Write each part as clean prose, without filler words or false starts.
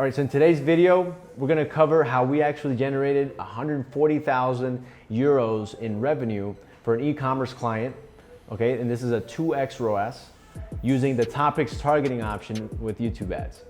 All right, so in today's video, we're gonna cover how we actually generated 140,000 euros in revenue for an e-commerce client, okay? And this is a 2x ROAS using the topics targeting option with YouTube ads.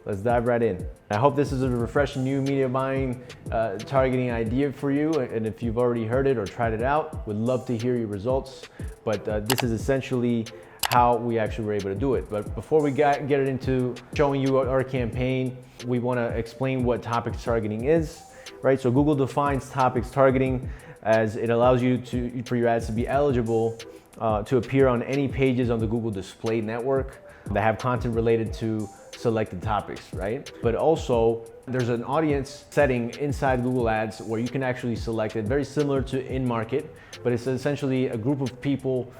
Let's dive right in. I hope this is a refreshing new media buying targeting idea for you. And if you've already heard it or tried it out, we'd love to hear your results. But this is essentially how we actually were able to do it. But before we get it into showing you our campaign, we want to explain what topics targeting is, right? So Google defines topics targeting as it allows you for your ads to be eligible to appear on any pages on the Google Display Network that have content related to selected topics, right? But also there's an audience setting inside Google Ads where you can actually select it, very similar to in-market, but it's essentially a group of people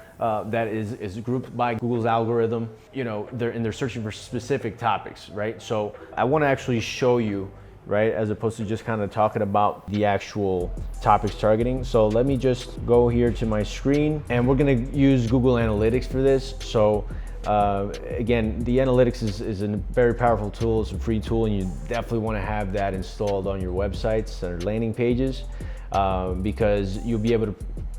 that is grouped by Google's algorithm. You know, they're searching for specific topics, right? So I want to actually show you, right, as opposed to just kind of talking about the actual topics targeting. So let me just go here to my screen, and we're going to use Google Analytics for this. So again, the analytics is a very powerful tool. It's a free tool, and you definitely want to have that installed on your websites or landing pages because you'll be able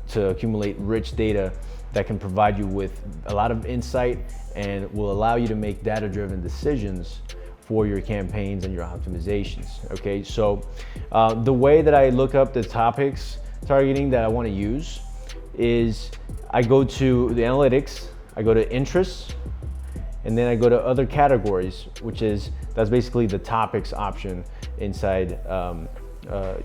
to accumulate rich data that can provide you with a lot of insight and will allow you to make data-driven decisions for your campaigns and your optimizations. Okay, so the way that I look up the topics targeting that I want to use is I go to the analytics, I go to interests, and then I go to other categories, that's basically the topics option inside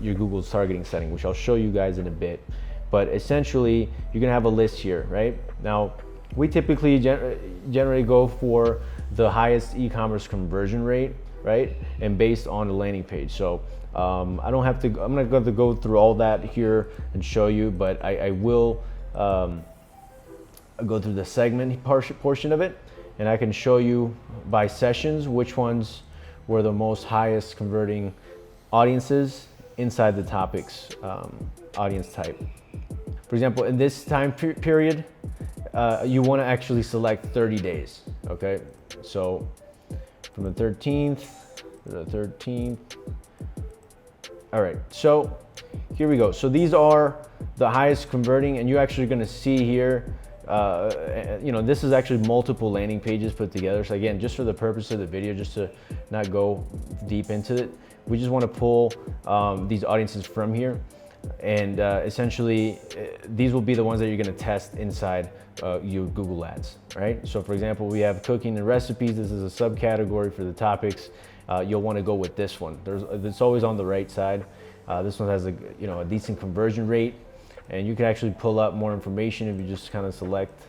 your Google's targeting setting, which I'll show you guys in a bit. But essentially, you're gonna have a list here, right? Now, we typically generally go for the highest e-commerce conversion rate, right? And based on the landing page. So I'm not gonna go through all that here and show you, but I will go through the segment portion of it, and I can show you by sessions which ones were the most highest converting audiences inside the topics audience type. For example, in this time period, you want to actually select 30 days, okay? So from the 13th to the 13th. All right, so here we go. So these are the highest converting, and you're actually going to see here, you know, this is actually multiple landing pages put together. So again, just for the purpose of the video, just to not go deep into it, we just want to pull these audiences from here. And essentially, these will be the ones that you're going to test inside your Google Ads, right? So for example, we have cooking and recipes. This is a subcategory for the topics. You'll want to go with this one. It's always on the right side. This one has a decent conversion rate, and you can actually pull up more information if you just kind of select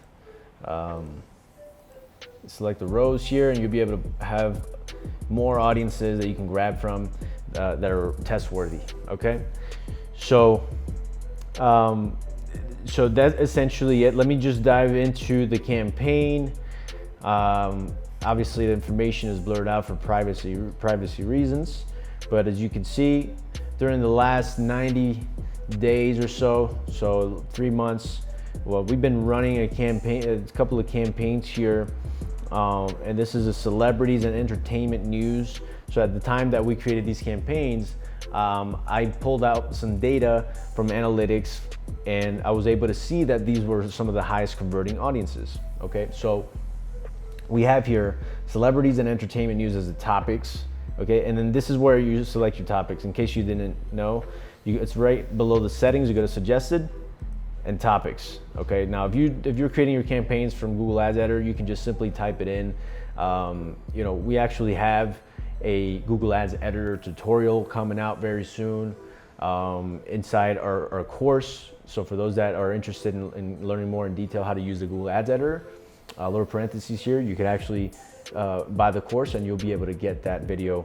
the rows here, and you'll be able to have more audiences that you can grab from that are test worthy. Okay. So that's essentially it. Let me just dive into the campaign. Obviously, the information is blurred out for privacy reasons, but as you can see, during the last 90 days or so 3 months, well, we've been running a couple of campaigns here, and this is a celebrities and entertainment news. So at the time that we created these campaigns, I pulled out some data from analytics, and I was able to see that these were some of the highest converting audiences. Okay, so we have here celebrities and entertainment news as the topics. Okay, and then this is where you select your topics. In case you didn't know, it's right below the settings. You go to suggested and topics. Okay, now if you're creating your campaigns from Google Ads Editor, you can just simply type it in. You know, we actually have a Google Ads Editor tutorial coming out very soon inside our course. So for those that are interested in learning more in detail how to use the Google Ads Editor, lower parentheses here, you can actually buy the course, and you'll be able to get that video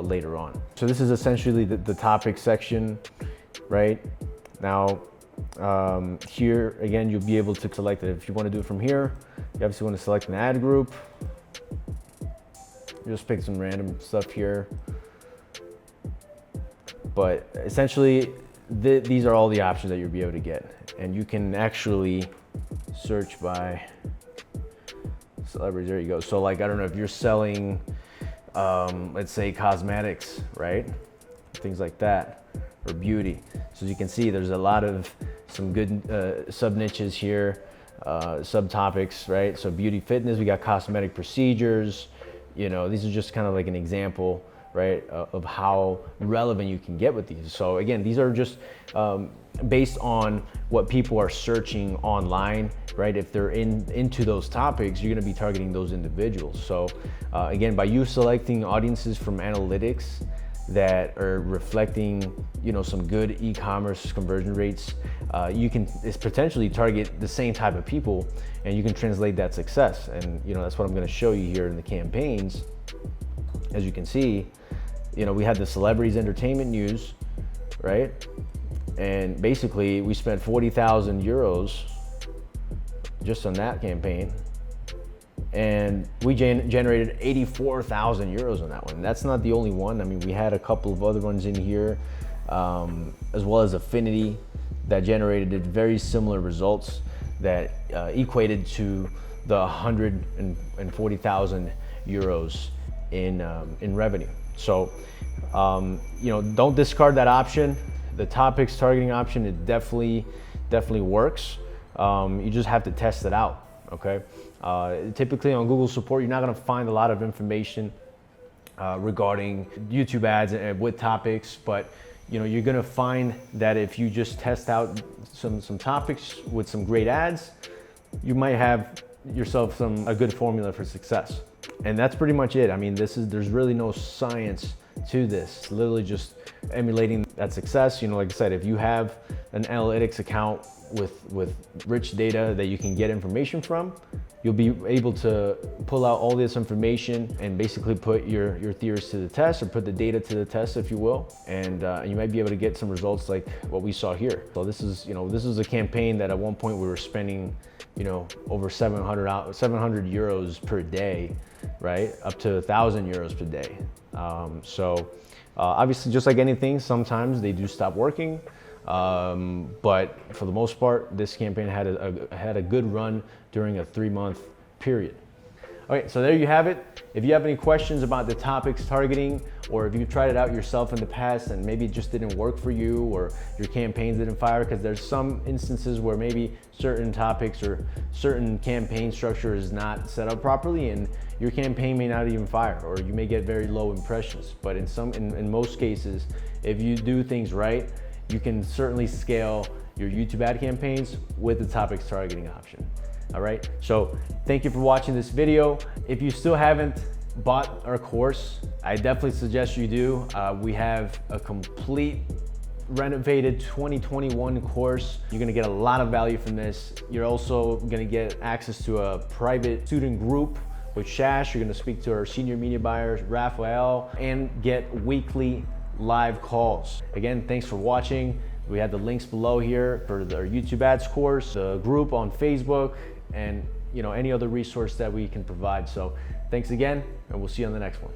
later on. So this is essentially the topic section, right? Now here again, you'll be able to select it. If you want to do it from here, you obviously want to select an ad group. Just pick some random stuff here, but essentially these are all the options that you'll be able to get, and you can actually search by celebrities. There you go. So like, I don't know if you're selling let's say cosmetics, right? Things like that, or beauty. So as you can see, there's a lot of some good sub niches here, subtopics, right? So beauty, fitness, we got cosmetic procedures. You know, these are just kind of like an example, right, of how relevant you can get with these. So again, these are just based on what people are searching online, right? If they're into those topics, you're gonna be targeting those individuals. So again, by you selecting audiences from analytics that are reflecting, you know, some good e-commerce conversion rates, you can potentially target the same type of people, and you can translate that success. And you know, that's what I'm gonna show you here in the campaigns. As you can see, you know, we had the celebrities entertainment news, right? And basically we spent 40,000 euros just on that campaign. And we generated 84,000 euros on that one. That's not the only one. I mean, we had a couple of other ones in here, as well as Affinity, that generated very similar results that equated to the 140,000 euros in revenue. So, you know, don't discard that option. The topics targeting option, it definitely works. You just have to test it out, okay? Typically on Google support, you're not gonna find a lot of information regarding YouTube ads and with topics, but you know, you're gonna find that if you just test out some topics with some great ads, you might have yourself a good formula for success. And that's pretty much it. I mean, there's really no science to this. It's literally just emulating that success. You know, like I said, if you have an analytics account with rich data that you can get information from, you'll be able to pull out all this information and basically put your theories to the test, or put the data to the test, if you will, and you might be able to get some results like what we saw here. So this is, you know, this is a campaign that at one point we were spending, you know, over 700 euros per day, right? Up to 1,000 euros per day. Obviously, just like anything, sometimes they do stop working. But for the most part, this campaign had a good run during a 3-month period. Okay, so there you have it. If you have any questions about the topics targeting, or if you tried it out yourself in the past and maybe it just didn't work for you, or your campaigns didn't fire, because there's some instances where maybe certain topics or certain campaign structure is not set up properly, and your campaign may not even fire, or you may get very low impressions. But in most cases, if you do things right, you can certainly scale your YouTube ad campaigns with the topics targeting option. All right, so thank you for watching this video. If you still haven't bought our course, I definitely suggest you do. We have a complete renovated 2021 course. You're gonna get a lot of value from this. You're also gonna get access to a private student group with Shash. You're gonna speak to our senior media buyers, Raphael, and get weekly live calls. Again, thanks for watching. We have the links below here for our YouTube ads course, the group on Facebook, and you know, any other resource that we can provide. So thanks again, and we'll see you on the next one.